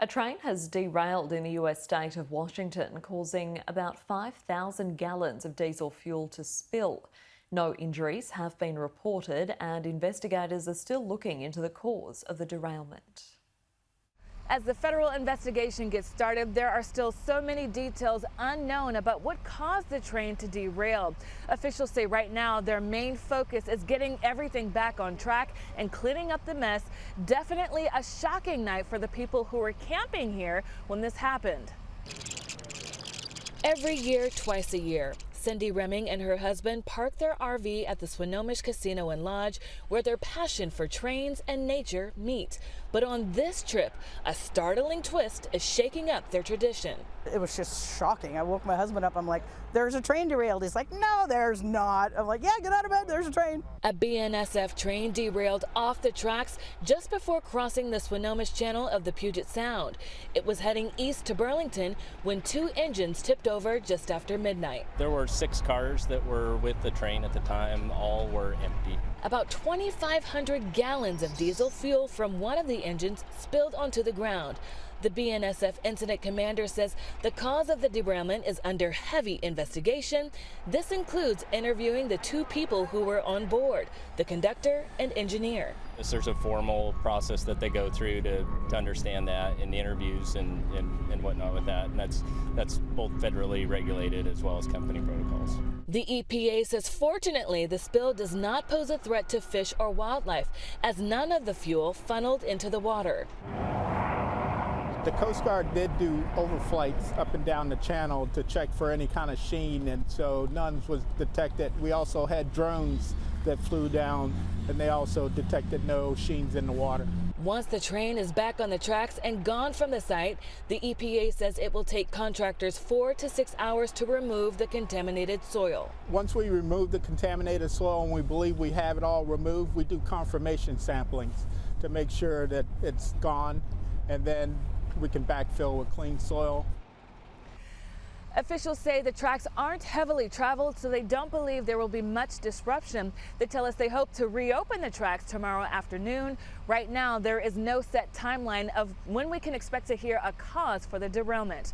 A train has derailed in the US state of Washington, causing about 5,000 gallons of diesel fuel to spill. No injuries have been reported, and investigators are still looking into the cause of the derailment. As the federal investigation gets started, there are still so many details unknown about what caused the train to derail. Officials say right now their main focus is getting everything back on track and cleaning up the mess. Definitely a shocking night for the people who were camping here when this happened. Every year, twice a year, Cindy Remming and her husband park their RV at the Swinomish Casino and Lodge, where their passion for trains and nature meet. But on this trip, a startling twist is shaking up their tradition. It was just shocking. I woke my husband up. I'm like, there's a train derailed. He's like, no, there's not. I'm like, yeah, get out of bed. There's a train. A BNSF train derailed off the tracks just before crossing the Swinomish Channel of the Puget Sound. It was heading east to Burlington when two engines tipped over just after midnight. There were 6 cars that were with the train at the time. All were empty. About 2,500 gallons of diesel fuel from one of the engines spilled onto the ground. The BNSF incident commander says the cause of the derailment is under heavy investigation. This includes interviewing the 2 people who were on board, the conductor and engineer. There's a formal process that they go through to understand that in the interviews and whatnot with that. And that's both federally regulated as well as company protocols. The EPA says fortunately the spill does not pose a threat to fish or wildlife, as none of the fuel funneled into the water. The Coast Guard did do overflights up and down the channel to check for any kind of sheen, and so none was detected. We also had drones that flew down, and they also detected no sheens in the water. Once the train is back on the tracks and gone from the site, the EPA says it will take contractors 4 to 6 hours to remove the contaminated soil. Once we remove the contaminated soil and we believe we have it all removed, we do confirmation samplings to make sure that it's gone, and then we can backfill with clean soil. Officials say the tracks aren't heavily traveled, so they don't believe there will be much disruption. They tell us they hope to reopen the tracks tomorrow afternoon. Right now, there is no set timeline of when we can expect to hear a cause for the derailment.